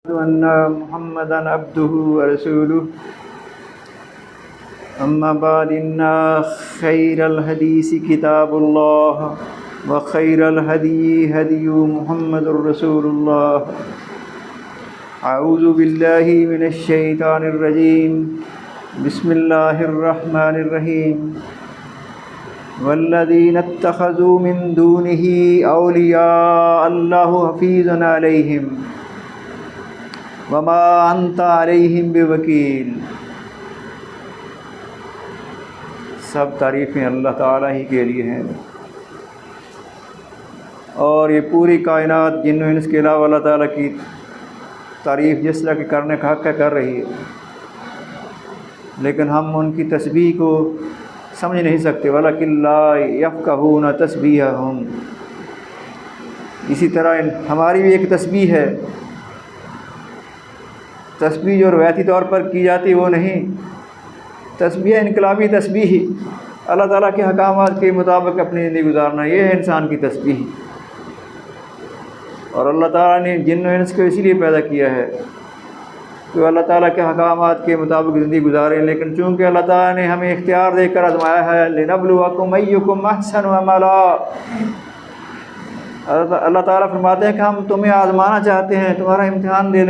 أن محمدا عبده ورسوله أما بعد إن خير الحديث كتاب الله وخير الهدي هدي محمد رسول الله. أعوذ بالله من الشيطان الرجيم. بسم الله الرحمن الرحيم. والذين اتخذوا من دونه أولياء الله حفيظ عليهم وما أنت عليهم بوكيل. سب تعریفیں اللہ تعالیٰ ہی کے لیے ہیں، اور یہ پوری کائنات جن و انس کے علاوہ اللہ تعالیٰ کی تعریف جس طرح کی کرنے کا حق ہے کر رہی ہے، لیکن ہم ان کی تسبیح کو سمجھ نہیں سکتے. وَلَكِنْ لَا يَفْقَهُونَ تَسْبِيحَهُمْ. اسی طرح ہماری بھی ایک تسبیح ہے. تسبیح جو روایتی طور پر کی جاتی وہ نہیں، تسبیح انقلابی تسبیح اللہ تعالیٰ کے احکامات کے مطابق اپنی زندگی گزارنا، یہ ہے انسان کی تسبیح. اور اللہ تعالیٰ نے جن و انس کو اسی لیے پیدا کیا ہے کہ اللہ تعالیٰ کے احکامات کے مطابق زندگی گزاریں، لیکن چونکہ اللہ تعالیٰ نے ہمیں اختیار دے کر آزمایا ہے، لِنَبْلُوَكُمْ أَيُّكُمْ أَحْسَنُ عَمَلًا. اللہ تعالیٰ فرماتے ہیں کہ ہم تمہیں آزمانا چاہتے ہیں، تمہارا امتحان لے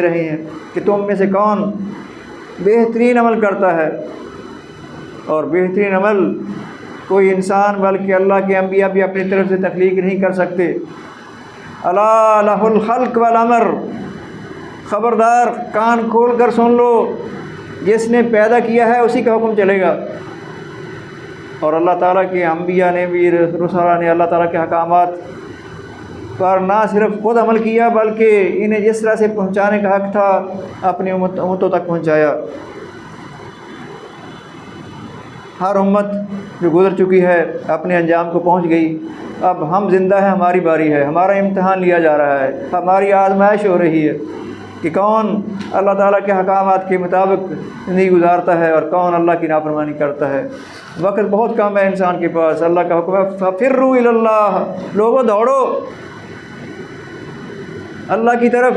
رہے ہیں کہ تم میں سے کون بہترین عمل کرتا ہے. اور بہترین عمل کوئی انسان بلکہ اللہ کے انبیاء بھی اپنی طرف سے تخلیق نہیں کر سکتے. الا لہ الخلق والامر. خبردار، کان کھول کر سن لو، جس نے پیدا کیا ہے اسی کا حکم چلے گا. اور اللہ تعالیٰ کے انبیاء نے بھی، رسول نے اللہ تعالیٰ کے احکامات پر نہ صرف خود عمل کیا بلکہ انہیں جس طرح سے پہنچانے کا حق تھا اپنی امتوں تک پہنچایا. ہر امت جو گزر چکی ہے اپنے انجام کو پہنچ گئی. اب ہم زندہ ہیں، ہماری باری ہے، ہمارا امتحان لیا جا رہا ہے، ہماری آزمائش ہو رہی ہے کہ کون اللہ تعالیٰ کے احکامات کے مطابق زندگی گزارتا ہے اور کون اللہ کی نافرمانی کرتا ہے. وقت بہت کم ہے انسان کے پاس. اللہ کا حکم ہے فَفِرُّوا إِلَى اللَّهِ. لوگوں دوڑو اللہ کی طرف،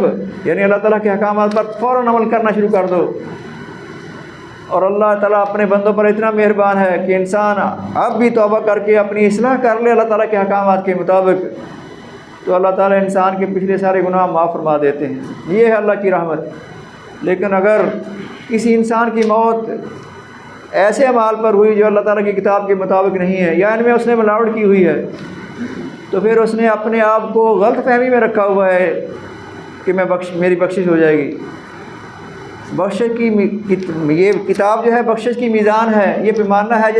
یعنی اللہ تعالیٰ کے احکامات پر فوراً عمل کرنا شروع کر دو. اور اللہ تعالیٰ اپنے بندوں پر اتنا مہربان ہے کہ انسان اب بھی توبہ کر کے اپنی اصلاح کر لے اللہ تعالیٰ کے احکامات کے مطابق، تو اللہ تعالیٰ انسان کے پچھلے سارے گناہ معاف فرما دیتے ہیں. یہ ہے اللہ کی رحمت. لیکن اگر کسی انسان کی موت ایسے اعمال پر ہوئی جو اللہ تعالیٰ کی کتاب کے مطابق نہیں ہے، یا ان میں اس نے ملاوٹ کی ہوئی ہے، تو پھر اس نے اپنے آپ کو غلط فہمی میں رکھا ہوا ہے کہ میری بخشش ہو جائے گی. بخشش کی یہ کتاب جو ہے بخشش کی میزان ہے، یہ پیمانہ ہے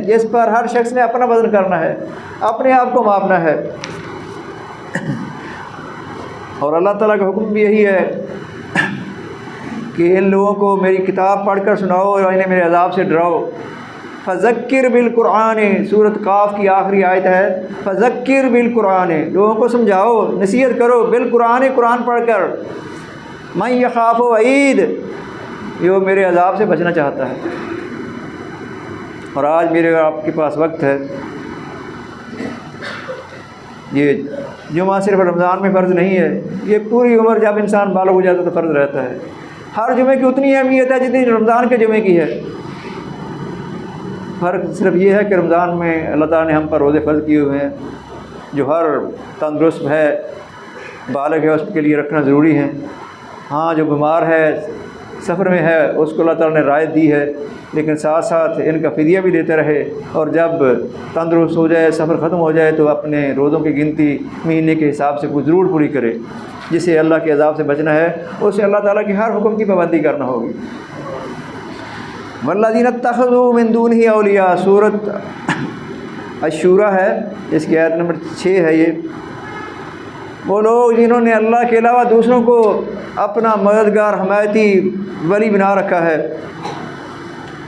جس پر ہر شخص نے اپنا وزن کرنا ہے، اپنے آپ کو ماپنا ہے. اور اللہ تعالیٰ کا حکم بھی یہی ہے کہ ان لوگوں کو میری کتاب پڑھ کر سناؤ اور انہیں میرے عذاب سے ڈراؤ. فذکر بالقرآن، سورۃ قاف کی آخری آیت ہے. فذکر بالقرآن، لوگوں کو سمجھاؤ، نصیحت کرو، بالقرآن، قرآن پڑھ کر. من یخاف وعید، جو میرے عذاب سے بچنا چاہتا ہے. اور آج میرے اور آپ کے پاس وقت ہے. یہ جمعہ صرف رمضان میں فرض نہیں ہے، یہ پوری عمر جب انسان بالغ ہو جاتا ہے تو فرض رہتا ہے. ہر جمعے کی اتنی اہمیت ہے جتنی رمضان کے جمعے کی ہے. فرق صرف یہ ہے کہ رمضان میں اللہ تعالیٰ نے ہم پر روزے فرض کیے ہوئے ہیں، جو ہر تندرست ہے، بالغ ہے، اس کے لیے رکھنا ضروری ہے. ہاں، جو بیمار ہے، سفر میں ہے، اس کو اللہ تعالیٰ نے رعایت دی ہے، لیکن ساتھ ساتھ ان کا فدیہ بھی دیتے رہے. اور جب تندرست ہو جائے، سفر ختم ہو جائے، تو اپنے روزوں کی گنتی مہینے کے حساب سے ضرور پوری کرے. جسے اللہ کے عذاب سے بچنا ہے اسے اللہ تعالیٰ کے ہر حکم کی پابندی کرنا ہوگی. والذین اتخذوا من دونہ اولیاء، سورۃ الشورى ہے، اس کی آیت نمبر 6 ہے. یہ وہ لوگ جنہوں نے اللہ کے علاوہ دوسروں کو اپنا مددگار، حمایتی، ولی بنا رکھا ہے.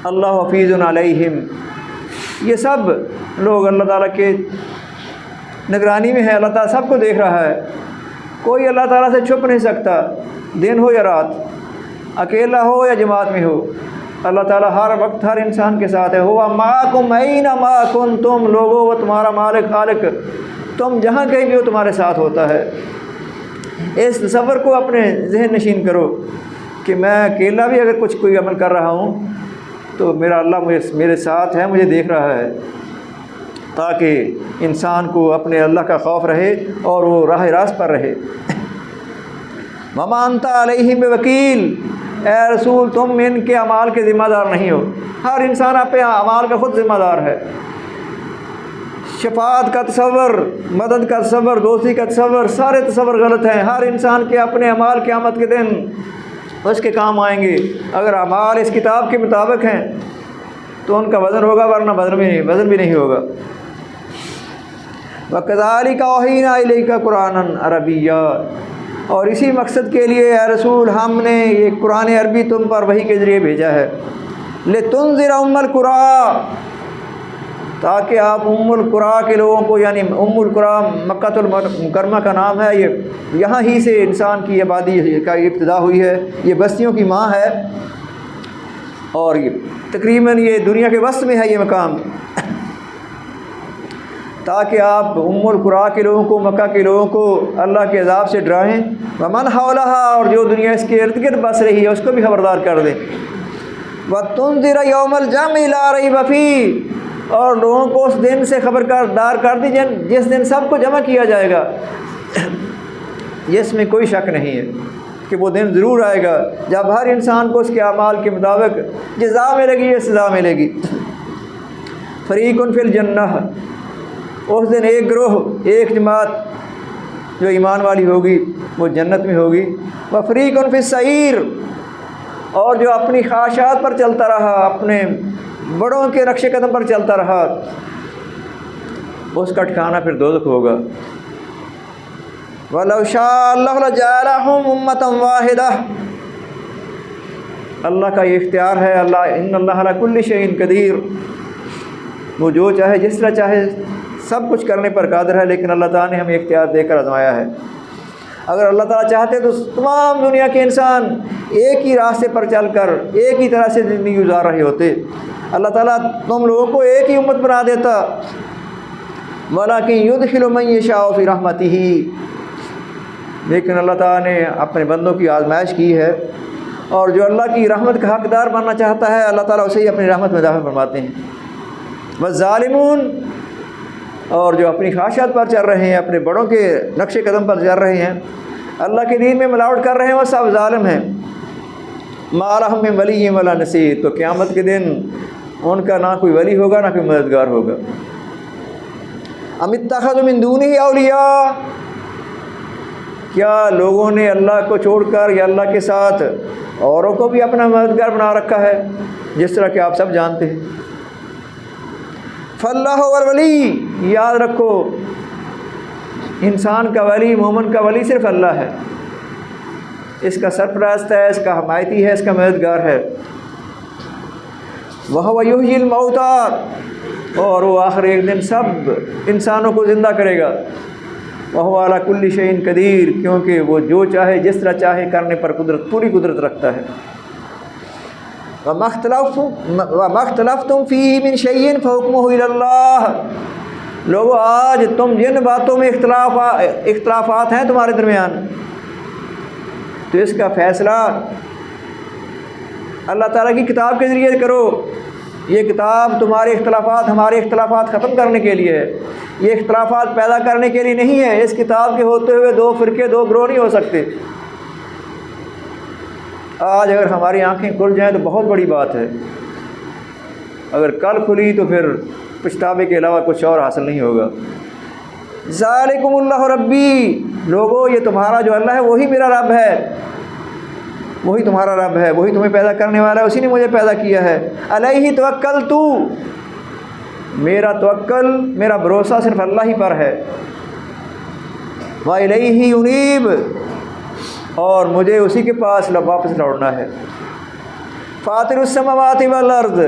اللہ حفیظ علیہم، یہ سب لوگ اللہ تعالیٰ کے نگرانی میں ہے. اللہ تعالیٰ سب کو دیکھ رہا ہے، کوئی اللہ تعالیٰ سے چھپ نہیں سکتا، دن ہو یا رات، اکیلا ہو یا جماعت میں ہو. اللہ تعالیٰ ہر وقت ہر انسان کے ساتھ ہے. ہوا معکم اینما کنتم، لوگو وہ تمہارا مالک خالق، تم جہاں کہیں بھی ہو تمہارے ساتھ ہوتا ہے. اس تصور کو اپنے ذہن نشین کرو کہ میں اکیلا بھی اگر کچھ کوئی عمل کر رہا ہوں تو میرا اللہ میرے ساتھ ہے، مجھے دیکھ رہا ہے، تاکہ انسان کو اپنے اللہ کا خوف رہے اور وہ راہ راست پر رہے۔ وَمَا أَنْتَ عَلَيْهِمْ بِوَكِيلٍ، اے رسول تم ان کے اعمال کے ذمہ دار نہیں ہو۔ ہر انسان اپنے اعمال کا خود ذمہ دار ہے۔ شفاعت کا تصور، مدد کا تصور، دوستی کا تصور، سارے تصور غلط ہیں۔ ہر انسان کے اپنے اعمال قیامت کے دن اس کے کام آئیں گے۔ اگر اعمال اس کتاب کے مطابق ہیں تو ان کا وزن ہوگا، ورنہ وزن بھی نہیں ہوگا۔ وَكَذَلِكَ أَوْحَيْنَا إِلَيْكَ قُرْآنًا عَرَبِيًّا، اور اسی مقصد کے لیے اے رسول ہم نے یہ قرآن عربی تم پر وحی کے ذریعے بھیجا ہے۔ لِتُنذِرَ أُمَّ الْقُرَىٰ، تاکہ آپ ام القریٰ کے لوگوں کو، یعنی ام القریٰ مکہ المکرمہ کا نام ہے، یہ یہاں ہی سے انسان کی آبادی کا ابتدا ہوئی ہے، یہ بستیوں کی ماں ہے، اور یہ تقریباً یہ دنیا کے وسط میں ہے یہ مقام، تاکہ آپ ام القریٰ کے لوگوں کو، مکہ کے لوگوں کو اللہ کے عذاب سے ڈرائیں۔ ومن حولہا، اور جو دنیا اس کے ارد گرد بس رہی ہے اس کو بھی خبردار کر دیں۔ وتنذر یوم الجمع لا ریب فیہ، اور لوگوں کو اس دن سے خبردار کر دی جس دن سب کو جمع کیا جائے گا، جس میں کوئی شک نہیں ہے کہ وہ دن ضرور آئے گا جب ہر انسان کو اس کے اعمال کے مطابق جزا ملے گی یا سزا ملے گی۔ فریق فی الجنہ، اس دن ایک گروہ، ایک جماعت جو ایمان والی ہوگی وہ جنت میں ہوگی۔ وفریق فی السعیر، اور جو اپنی خواہشات پر چلتا رہا، اپنے بڑوں کے نقش قدم پر چلتا رہا، اس کا ٹھکانہ پھر دوزخ ہوگا۔ وَلَوْ شَاءَ اللَّهُ لَجَعَلَهُمْ أُمَّةً وَاحِدَةً، اللہ کا یہ اختیار ہے، اللہ ان اللہ علی کل شیء قدیر، وہ جو چاہے جس طرح چاہے سب کچھ کرنے پر قادر ہے، لیکن اللہ تعالیٰ نے ہمیں اختیار دے کر آزمایا ہے۔ اگر اللہ تعالیٰ چاہتے تو تمام دنیا کے انسان ایک ہی راستے پر چل کر ایک ہی طرح سے زندگی گزار رہے ہوتے، اللہ تعالیٰ تم لوگوں کو ایک ہی امت بنا دیتا۔ وَلَٰكِن يُدْخِلُ مَن يَشَاءُ فِي رَحْمَتِهِ، لیکن اللہ تعالیٰ نے اپنے بندوں کی آزمائش کی ہے، اور جو اللہ کی رحمت کا حقدار بننا چاہتا ہے اللہ تعالیٰ اسے ہی اپنی رحمت میں داخل فرماتے ہیں۔ وَالظَّالِمُونَ، اور جو اپنی خواہشات پر چل رہے ہیں، اپنے بڑوں کے نقش قدم پر چل رہے ہیں، اللہ کے دین میں ملاوٹ کر رہے ہیں، وہ سب ظالم ہیں۔ مَا لَهُم مِّن وَلِيٍّ وَلَا نَصِيرٍ، تو قیامت کے دن ان کا نہ کوئی ولی ہوگا نہ کوئی مددگار ہوگا۔ ام اتخذوا من دونہ اولیاء، کیا لوگوں نے اللہ کو چھوڑ کر یا اللہ کے ساتھ اوروں کو بھی اپنا مددگار بنا رکھا ہے، جس طرح کہ آپ سب جانتے ہیں۔ فاللہ والولی، یاد رکھو انسان کا ولی، مومن کا ولی صرف اللہ ہے، اس کا سرپرست ہے، اس کا حمایتی ہے، اس کا مددگار ہے۔ وَهُوَ يُحْيِي الْمَوْتَىٰ، اور وہ آخر ایک دن سب انسانوں کو زندہ کرے گا۔ وَهُوَ عَلَىٰ كُلِّ شَيْءٍ قَدِيرٌ، کیونکہ وہ جو چاہے جس طرح چاہے کرنے پر پوری قدرت رکھتا ہے۔ وَمَا اخْتَلَفْتُمْ فِيهِ مِنْ شَيْءٍ فَحُكْمُهُ إِلَى اللَّهِ، لوگو آج تم جن باتوں میں اختلافات ہیں تمہارے درمیان، تو اس کا فیصلہ اللہ تعالیٰ کی کتاب کے ذریعے کرو۔ یہ کتاب تمہارے اختلافات، ہمارے اختلافات ختم کرنے کے لیے ہے، یہ اختلافات پیدا کرنے کے لیے نہیں ہے۔ اس کتاب کے ہوتے ہوئے دو فرقے، دو گروہ نہیں ہو سکتے۔ آج اگر ہماری آنکھیں کھل جائیں تو بہت بڑی بات ہے، اگر کل کھلی تو پھر پچھتاوے کے علاوہ کچھ اور حاصل نہیں ہوگا۔ ذالکم اللہ ربی، لوگو یہ تمہارا جو اللہ ہے وہی میرا رب ہے، وہی تمہارا رب ہے، وہی تمہیں پیدا کرنے والا ہے، اسی نے مجھے پیدا کیا ہے۔ علیہ توکلت، میرا توکل، میرا بھروسہ صرف اللہ ہی پر ہے۔ وَإِلَيْهِ أُنِيبُ، اور مجھے اسی کے پاس واپس لوٹنا ہے۔ فاطر السماوات والارض،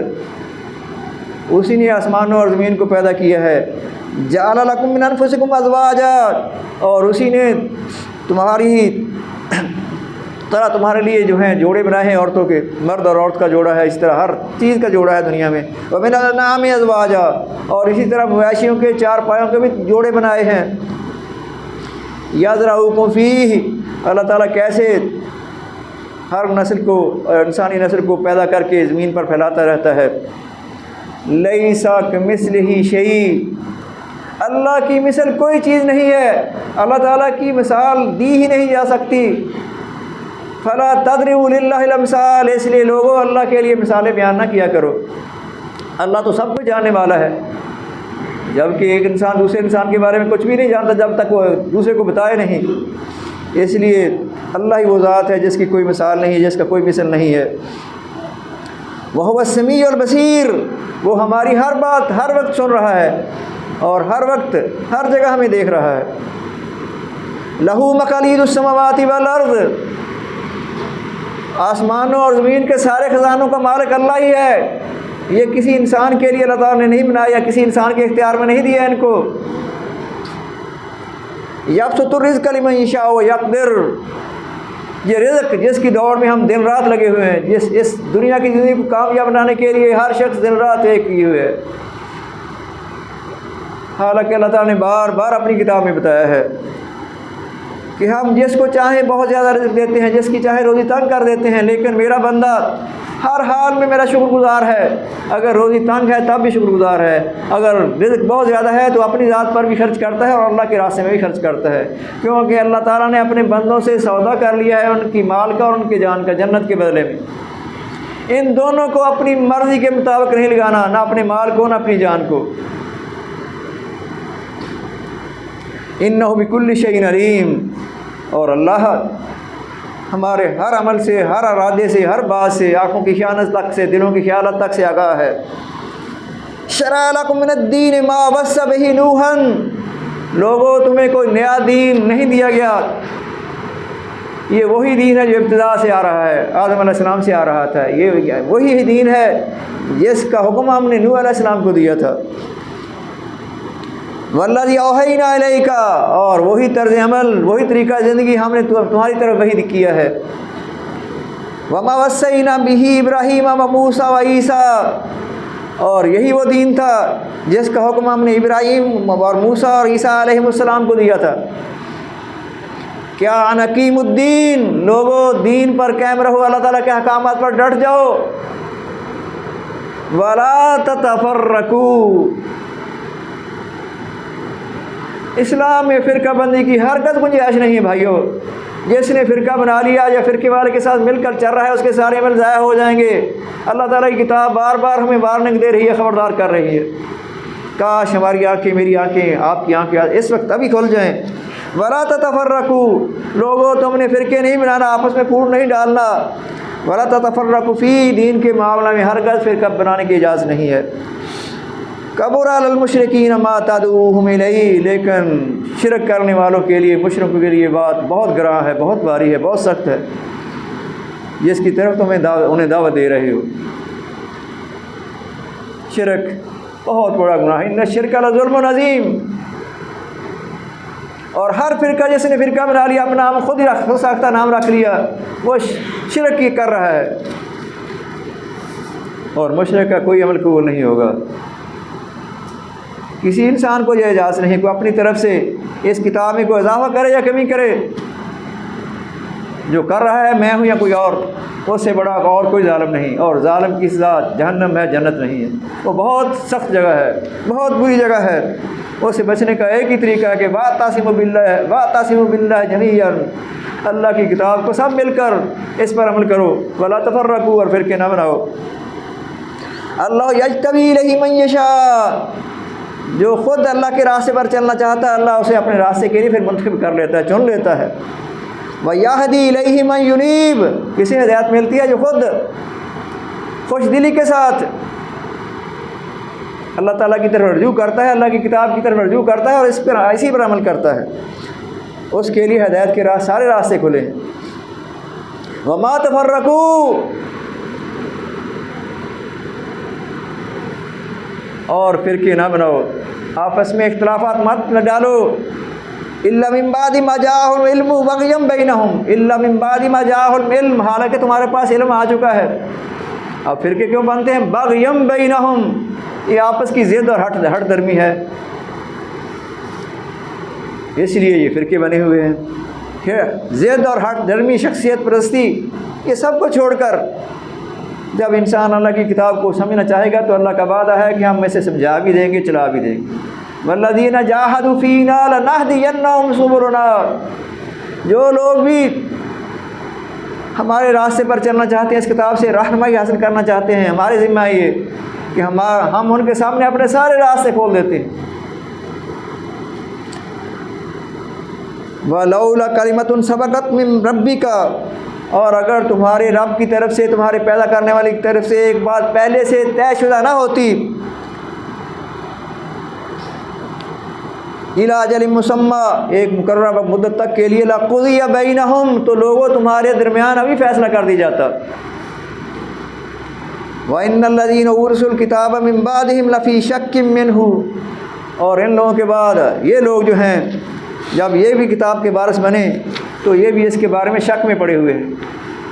اسی نے آسمانوں اور زمین کو پیدا کیا ہے۔ جعل لکم من انفسکم ازواجا، اور اسی نے تمہاری طرح تمہارے لیے جو ہیں جوڑے بنائے ہیں عورتوں کے، مرد اور عورت کا جوڑا ہے، اس طرح ہر چیز کا جوڑا ہے دنیا میں۔ ومن الانعام ازواجا، اور اسی طرح مویشیوں کے چار پایوں کے بھی جوڑے بنائے ہیں۔ یذرؤکم فیہ، اللہ تعالیٰ کیسے ہر نسل کو، انسانی نسل کو پیدا کر کے زمین پر پھیلاتا رہتا ہے۔ لیسا کمثلہ شیء، اللہ کی مثل کوئی چیز نہیں ہے، اللہ تعالیٰ کی مثال دی ہی نہیں جا سکتی۔ فلا تضربوا للہ الامثال، اس لیے لوگوں اللہ کے لیے مثالیں بیان نہ کیا کرو، اللہ تو سب کچھ جاننے والا ہے، جبکہ ایک انسان دوسرے انسان کے بارے میں کچھ بھی نہیں جانتا جب تک وہ دوسرے کو بتائے نہیں۔ اس لیے اللہ ہی وہ ذات ہے جس کی کوئی مثال نہیں ہے، جس کا کوئی مثل نہیں ہے۔ وَهُوَ السَّمِيعُ الْبَصِيرُ، وہ ہماری ہر بات ہر وقت سن رہا ہے اور ہر وقت ہر جگہ ہمیں دیکھ رہا ہے۔ لَهُ مَقَالِيدُ السَّمَاوَاتِ وَالْأَرْضِ، آسمانوں اور زمین کے سارے خزانوں کا مالک اللہ ہی ہے، یہ کسی انسان کے لیے اللہ تعالیٰ نے نہیں بنایا، کسی انسان کے اختیار میں نہیں دیا ان کو۔ یبسط الرزق لمن یشاء ویقدر، یہ رزق جس کی دوڑ میں ہم دن رات لگے ہوئے ہیں، اس دنیا کی زندگی کو کامیاب بنانے کے لیے ہر شخص دن رات ایک کیے ہوئے ہے۔ حالانکہ اللہ تعالیٰ نے بار بار اپنی کتاب میں بتایا ہے کہ ہم جس کو چاہیں بہت زیادہ رزق دیتے ہیں، جس کی چاہے روزی تنگ کر دیتے ہیں، لیکن میرا بندہ ہر حال میں میرا شکر گزار ہے۔ اگر روزی تنگ ہے تب بھی شکر گزار ہے، اگر رزق بہت زیادہ ہے تو اپنی ذات پر بھی خرچ کرتا ہے اور اللہ کے راستے میں بھی خرچ کرتا ہے، کیونکہ اللہ تعالیٰ نے اپنے بندوں سے سودا کر لیا ہے ان کی مال کا اور ان کی جان کا، جنت کے بدلے میں۔ ان دونوں کو اپنی مرضی کے مطابق نہیں لگانا، نہ اپنے مال کو نہ اپنی جان کو۔ انہ بکل شیء علیم، اور اللہ ہمارے ہر عمل سے، ہر ارادے سے، ہر بات سے، آنکھوں کی خیانت تک سے، دلوں کی خیالت تک سے آگاہ ہے۔ شرع لکم من الدین ما وصى بہ نوحا، لوگوں تمہیں کوئی نیا دین نہیں دیا گیا، یہ وہی دین ہے جو ابتدا سے آ رہا ہے، آدم علیہ السلام سے آ رہا تھا، یہ وہی دین ہے جس کا حکم ہم نے نوح علیہ السلام کو دیا تھا۔ والذی اوحینا الیک، اور وہی طرز عمل، وہی طریقہ زندگی ہم نے تمہاری طرف وحی کیا ہے۔ وما وصینا بہ ابراہیم وموسیٰ وعیسیٰ، اور یہی وہ دین تھا جس کا حکم ہم نے ابراہیم اور موسیٰ اور عیسیٰ علیہ السلام کو دیا تھا۔ کیا ان اقیم الدین، لوگوں دین پر قائم رہو، اللہ تعالیٰ کے احکامات پر ڈٹ جاؤ۔ ولا تتفرقوا، اسلام میں فرقہ بندی کی ہرگز گنجائش نہیں ہے بھائیو۔ جس نے فرقہ بنا لیا یا فرقے والے کے ساتھ مل کر چل رہا ہے، اس کے سارے عمل ضائع ہو جائیں گے۔ اللہ تعالیٰ کی کتاب بار بار ہمیں وارننگ دے رہی ہے، خبردار کر رہی ہے۔ کاش ہماری آنکھیں، میری آنکھیں، آپ کی آنکھیں اس وقت ابھی کھل جائیں۔ ولا تتفرقوا، لوگوں تم نے فرقے نہیں بنانا، آپس میں پھوٹ نہیں ڈالنا۔ ولا تتفرقوا فی، دین کے معاملہ میں ہرگز فرقہ بنانے کی اجازت نہیں ہے۔ کبر علی المشرکین ما تدعوہم الیہ، لیکن شرک کرنے والوں کے لیے، مشرکوں کے لیے بات بہت گراں ہے، بہت بھاری ہے، بہت سخت ہے، جس کی طرف تم انہیں دعوت دے رہے ہو۔ شرک بہت بڑا گناہ، ان الشرک لظلم عظیم، اور ہر فرقہ جس نے فرقہ بنا لیا، اپنا نام خود ہی خود ساختہ نام رکھ لیا، وہ شرک کی کر رہا ہے، اور مشرک کا کوئی عمل قبول نہیں ہوگا۔ کسی انسان کو یہ اجازت نہیں کہ اپنی طرف سے اس کتاب میں کوئی اضافہ کرے یا کمی کرے، جو کر رہا ہے میں ہوں یا کوئی اور، اس سے بڑا اور کوئی ظالم نہیں، اور ظالم کی سزا جہنم ہے، جنت نہیں ہے۔ وہ بہت سخت جگہ ہے، بہت بری جگہ ہے، اس سے بچنے کا ایک ہی طریقہ ہے کہ واعتصموا باللہ جمیعا، اللہ کی کتاب کو سب مل کر اس پر عمل کرو۔ ولا تفرقوا، اور فرقے نہ بناؤ۔ اللہ یجتبی الیہ من یشاء، جو خود اللہ کے راستے پر چلنا چاہتا ہے، اللہ اسے اپنے راستے کے لیے پھر منتخب کر لیتا ہے، چن لیتا ہے۔ وَيَهْدِي إِلَيْهِ مَن يُنِيبُ، کسی نے ہدایت ملتی ہے جو خود خوش دلی کے ساتھ اللہ تعالیٰ کی طرف رجوع کرتا ہے، اللہ کی کتاب کی طرف رجوع کرتا ہے اور اس پر اسی پر عمل کرتا ہے، اس کے لیے ہدایت کے سارے راستے کھلے ہیں۔ وَمَا تَفَرَّقُوا، اور فرقے نہ بناؤ، آپس میں اختلافات مت نہ ڈالو۔ الا من بعد ما جاءهم العلم بغيا بينهم، الا من بعد ما جاءهم العلم، حالانکہ تمہارے پاس علم آ چکا ہے۔ اب فرقے کیوں بنتے ہیں؟ بغيا بينهم، یہ آپس کی ضد اور ہٹ درمی ہے، اس لیے یہ فرقے بنے ہوئے ہیں۔ ضد اور ہٹ درمی شخصیت پرستی، یہ سب کو چھوڑ کر جب انسان اللہ کی کتاب کو سمجھنا چاہے گا تو اللہ کا وعدہ ہے کہ ہم میں سے سمجھا بھی دیں گے، چلا بھی دیں گے۔ والذین جاہدوا فینا لنہدینہم سبلنا، جو لوگ بھی ہمارے راستے پر چلنا چاہتے ہیں، اس کتاب سے رہنمائی حاصل کرنا چاہتے ہیں، ہمارے ذمہ یہ کہ ہم ان کے سامنے اپنے سارے راستے کھول دیتے ہیں۔ وَلَوْلَا كَلِمَةٌ سَبَقَتْ مِن رَبِّكَ، اور اگر تمہارے رب کی طرف سے، تمہارے پیدا کرنے والی کی طرف سے ایک بات پہلے سے طے شدہ نہ ہوتی، اِلَىٰ أَجَلٍ مُّسَمًّى، ایک مقررہ مدت تک کے لیے، لَقُضِيَ بَيْنَهُمْ، تو لوگوں تمہارے درمیان ابھی فیصلہ کر دی جاتا۔ وَإِنَّ الَّذِينَ أُورِثُوا الْكِتَابَ مِن بَعْدِهِمْ لَفِي شَكٍّ مِّنْهُ، اور ان لوگوں کے بعد یہ لوگ جو ہیں جب یہ بھی کتاب کے وارث بنے تو یہ بھی اس کے بارے میں شک میں پڑے ہوئے ہیں،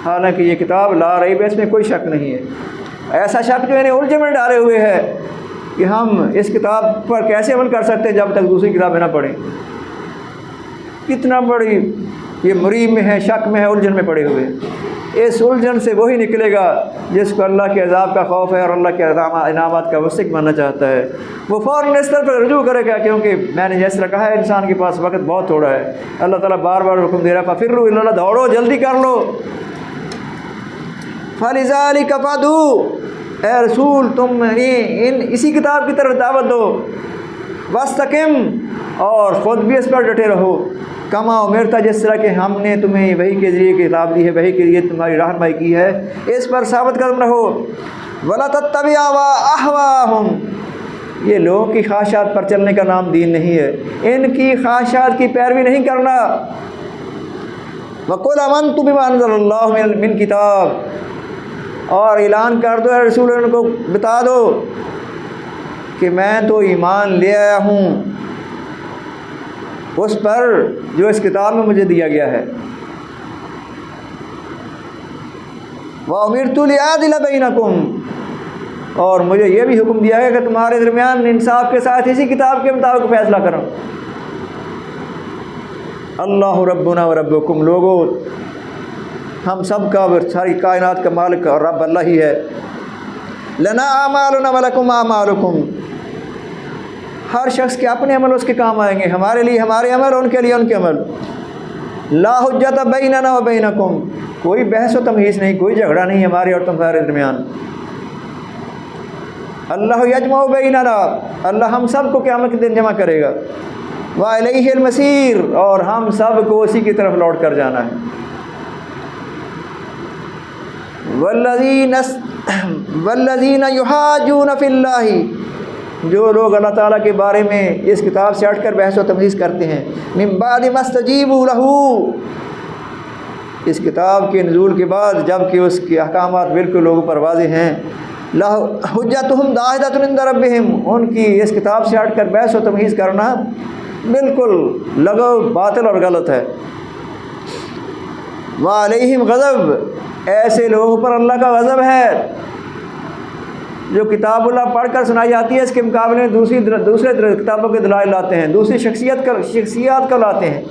حالانکہ یہ کتاب لا ریب ہے، اس میں کوئی شک نہیں ہے۔ ایسا شک جو انہیں الجھن میں ڈالے ہوئے ہے کہ ہم اس کتاب پر کیسے عمل کر سکتے ہیں جب تک دوسری کتابیں نہ پڑھیں۔ کتنا بڑی یہ مریب میں ہے، شک میں ہے، الجھن میں پڑے ہوئے ہیں۔ اس الجھن سے وہی نکلے گا جس کو اللہ کے عذاب کا خوف ہے اور اللہ کے انعامات کا وثق بننا چاہتا ہے، وہ فوراً اس طرف رجوع کرے گا، کیونکہ میں نے جس طرح کہا ہے انسان کے پاس وقت بہت تھوڑا ہے۔ اللہ تعالیٰ بار بار حکم دے رہا ہے فَفِرُّوا إِلَى اللَّهِ، دوڑو، جلدی کر لو۔ فَلِذَلِكَ فَادْعُوا، اے رسول تم اسی کتاب کی طرف دعوت دو، وَاسْتَقِمْ، اور خود بھی اس پر ڈٹے رہو، کما امرتا، جس طرح کہ ہم نے تمہیں وحی کے ذریعے کتاب دی ہے، وحی کے ذریعے تمہاری رہنمائی کی ہے، اس پر ثابت قدم رہو۔ وَلَا تَتَّبِعْ أَهْوَاءَهُمْ، یہ لوگوں کی خواہشات پر چلنے کا نام دین نہیں ہے، ان کی خواہشات کی پیروی نہیں کرنا۔ وَقُلْ آمَنْتُ بِمَا أَنزَلَ اللَّهُ مِنْ کتاب، اور اعلان کر دو اے رسول، ان کو بتا دو کہ میں تو ایمان لے آیا ہوں اس پر جو اس کتاب میں مجھے دیا گیا ہے۔ وَأُمِرْتُ لِأَعْدِلَ بَيْنَكُمْ، اور مجھے یہ بھی حکم دیا گیا کہ تمہارے درمیان انصاف کے ساتھ اسی کتاب کے مطابق فیصلہ کرو۔ اللہ ربنا و ربکم، لوگو ہم سب کا، ساری کائنات کا مالک اور رب اللہ ہی ہے۔ لنا اعمالنا ولکم اعمالکم، ہر شخص کے اپنے عمل اس کے کام آئیں گے، ہمارے لیے ہمارے عمل، ان کے لیے ان کے عمل۔ لا حجت بیننا و بینکم، کوئی بحث و تمیز نہیں، کوئی جھگڑا نہیں ہمارے اور تمہارے درمیان۔ اللہ یجمع بیننا، اللہ ہم سب کو قیامت کے دن جمع کرے گا۔ وَإِلَيْهِ الْمَصِيرُ، اور ہم سب کو اسی کی طرف لوٹ کر جانا ہے۔ وَالَّذِينَ يُحَاجُّونَ فِي اللَّهِ، جو لوگ اللہ تعالیٰ کے بارے میں اس کتاب سے ہٹ کر بحث و تمیز کرتے ہیں، مِن بَعْدِ مَا اسْتَجِيبُوا لَهُ، اس کتاب کے نزول کے بعد جب کہ اس کے احکامات بالکل لوگوں پر واضح ہیں، حجتہم داحدۃ عند ربہم، ان کی اس کتاب سے ہٹ کر بحث و تمیز کرنا بالکل لغو، باطل اور غلط ہے۔ وعلیہم غضب، ایسے لوگوں پر اللہ کا غضب ہے جو کتاب اللہ پڑھ کر سنائی جاتی ہے، اس کے مقابلے میں دوسرے کتابوں کے دلائل لاتے ہیں، دوسری شخصیات کو لاتے ہیں،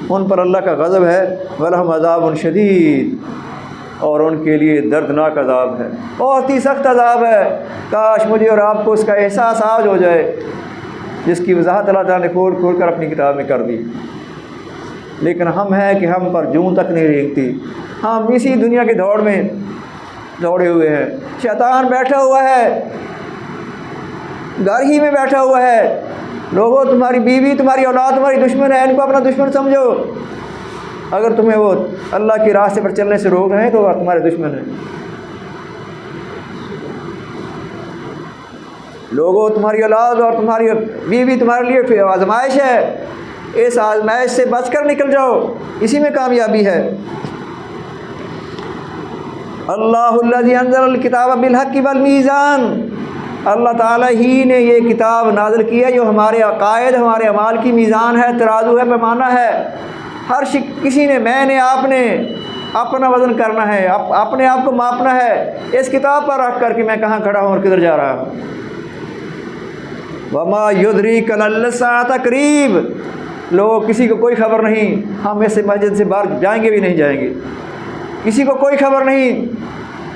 ان پر اللہ کا غضب ہے۔ وَلَهُمْ عَذَابٌ شَدِيدٌ، اور ان کے لیے دردناک عذاب ہے، بہت ہی سخت عذاب ہے۔ کاش مجھے اور آپ کو اس کا احساس آج ہو جائے، جس کی وضاحت اللہ تعالیٰ نے کھول کر اپنی کتاب میں کر دی، لیکن ہم ہیں کہ ہم پر جوں تک نہیں رینگتی، ہم اسی دنیا کی دوڑ میں دوڑے ہوئے ہیں۔ شیطان بیٹھا ہوا ہے، گھر ہی میں بیٹھا ہوا ہے، لوگوں تمہاری بیوی، تمہاری اولاد تمہاری دشمن ہے، ان کو اپنا دشمن سمجھو۔ اگر تمہیں وہ اللہ کے راستے پر چلنے سے روک رہے ہیں تو وہ تمہارے دشمن ہیں۔ لوگوں تمہاری اولاد اور تمہاری بیوی تمہارے لیے آزمائش ہے، اس آزمائش سے بچ کر نکل جاؤ، اسی میں کامیابی ہے۔ اللہ الذی انزل الکتاب بالحق والمیزان، اللہ تعالیٰ ہی نے یہ کتاب نازل کی ہے جو ہمارے عقائد، ہمارے اعمال کی میزان ہے، ترازو ہے، پیمانہ ہے۔ ہر کسی نے، میں نے، آپ نے اپنا وزن کرنا ہے، اپنے آپ کو ماپنا ہے اس کتاب پر رکھ کر کہ میں کہاں کھڑا ہوں اور کدھر جا رہا ہوں۔ وما یدریک لعل الساعۃ قریب، لوگ کسی کو کوئی خبر نہیں، ہم ایسے مسجد سے باہر جائیں گے بھی نہیں جائیں گے، کسی کو کوئی خبر نہیں،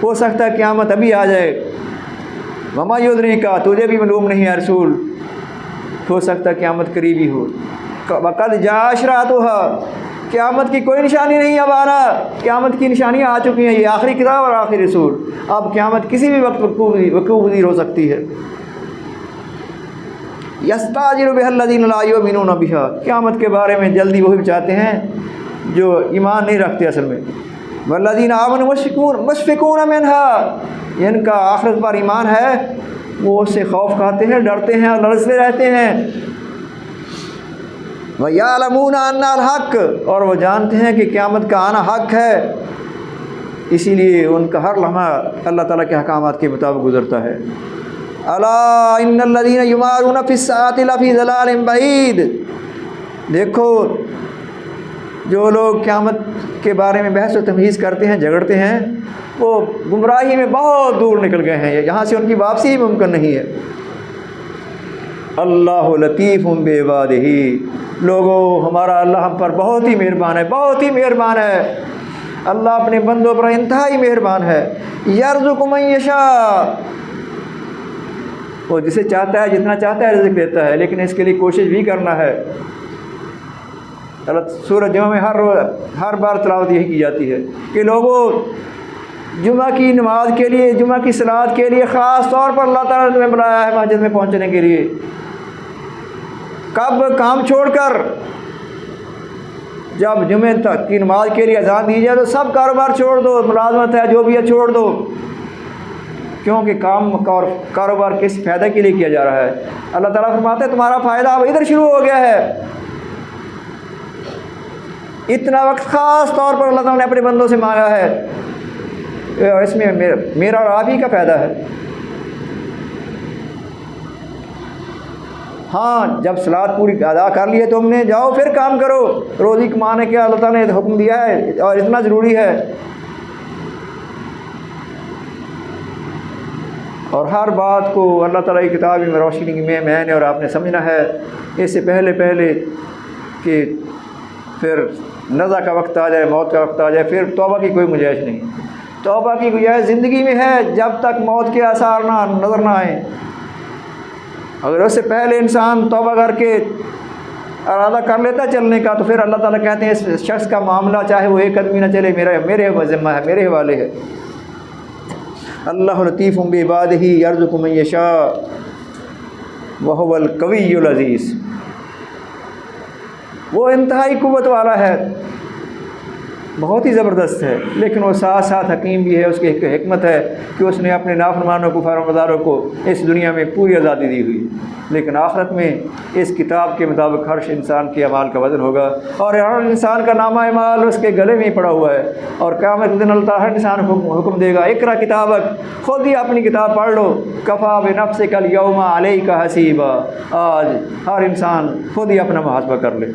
ہو سکتا ہے قیامت ابھی آ جائے، وما یدریک، تجھے بھی معلوم نہیں ہے رسول، ہو سکتا ہے قیامت قریبی ہو، وقد جاء اشراطها، قیامت کی کوئی نشانی نہیں اب آ رہا، قیامت کی نشانیاں آ چکی ہیں، یہ آخری کتاب اور آخری رسول، اب قیامت کسی بھی وقت وقوع پذیر ہو سکتی ہے۔ یستعجل بها الذین لا یؤمنون بها، قیامت کے بارے میں جلدی وہی چاہتے ہیں جو ایمان نہیں رکھتے اصل میں، والذین آمنوا مشفقون منها، جن کا آخرت پر ایمان ہے وہ اس سے خوف کھاتے ہیں، ڈرتے ہیں اور لرزتے رہتے ہیں۔ وَيَعْلَمُونَ أَنَّ الْحَقَّ، اور وہ جانتے ہیں کہ قیامت کا آنا حق ہے، اسی لیے ان کا ہر لمحہ اللہ تعالیٰ کے احکامات کے مطابق گزرتا ہے۔ أَلَا إِنَّ الَّذِينَ يُمَارُونَ فِي السَّاعَةِ لَفِي ضَلَالٍ بَعِيدٍ، دیکھو جو لوگ قیامت کے بارے میں بحث و تمہیز کرتے ہیں، جھگڑتے ہیں، وہ گمراہی میں بہت دور نکل گئے ہیں، یہاں سے ان کی واپسی ہی ممکن نہیں ہے۔ اللہ لطیف بعبادہ، لوگوں ہمارا اللہ ہم پر بہت ہی مہربان ہے، بہت ہی مہربان ہے، اللہ اپنے بندوں پر انتہائی مہربان ہے۔ یرزق من یشاء، وہ جسے چاہتا ہے جتنا چاہتا ہے رزق دیتا ہے، لیکن اس کے لیے کوشش بھی کرنا ہے۔ سورہ جمعہ میں ہر بار تلاوت یہی کی جاتی ہے کہ لوگوں جمعہ کی نماز کے لیے، جمعہ کی صلاۃ کے لیے خاص طور پر اللہ تعالیٰ نے تمہیں بلایا ہے مسجد میں پہنچنے کے لیے۔ کب؟ کام چھوڑ کر، جب جمعہ تک کی نماز کے لیے اذان دی جائے تو سب کاروبار چھوڑ دو، ملازمت ہے جو بھی ہے چھوڑ دو، کیونکہ کاروبار کس فائدہ کے لیے کیا جا رہا ہے؟ اللہ تعالیٰ فرماتے ہیں تمہارا فائدہ اب ادھر شروع ہو گیا ہے۔ اتنا وقت خاص طور پر اللہ تعالیٰ نے اپنے بندوں سے مانگا ہے، اور اس میں میرا اور آپ ہی کا فائدہ ہے۔ ہاں جب صلاۃ پوری ادا کر لی ہے تم نے، جاؤ پھر کام کرو، روزی کمانے کے اللہ تعالیٰ نے حکم دیا ہے اور اتنا ضروری ہے۔ اور ہر بات کو اللہ تعالیٰ کی کتاب میں روشنی میں نے اور آپ نے سمجھنا ہے، اس سے پہلے کہ پھر نزع کا وقت آ جائے، موت کا وقت آ جائے، پھر توبہ کی کوئی گنجائش نہیں۔ توبہ کی گنجائش زندگی میں ہے جب تک موت کے آثار نظر نہ آئیں۔ اگر اس سے پہلے انسان توبہ کر کے ارادہ کر لیتا چلنے کا تو پھر اللہ تعالیٰ کہتے ہیں اس شخص کا معاملہ چاہے وہ ایک قدم نہ چلے، میرے ذمہ ہے، میرے حوالے ہے۔ اللہ لطیف بعبادہ یرزق من یشاء وہو القوی العزیز، وہ انتہائی قوت والا ہے، بہت ہی زبردست ہے، لیکن وہ ساتھ ساتھ حکیم بھی ہے۔ اس کی ایک حکمت ہے کہ اس نے اپنے نافرمانوں کو، فرمانبرداروں کو اس دنیا میں پوری آزادی دی ہوئی، لیکن آخرت میں اس کتاب کے مطابق ہر انسان کے اعمال کا وزن ہوگا، اور ہر انسان کا نامہ اعمال اس کے گلے میں ہی پڑا ہوا ہے، اور قیامت کے دن اللہ تعالیٰ ہر انسان کو حکم دے گا اقرأ کتابک، خود ہی اپنی کتاب پڑھ لو، کفیٰ بنفسک الیوم علیک حسیبا، آج ہر انسان خود ہی اپنا محاسبہ کر لے۔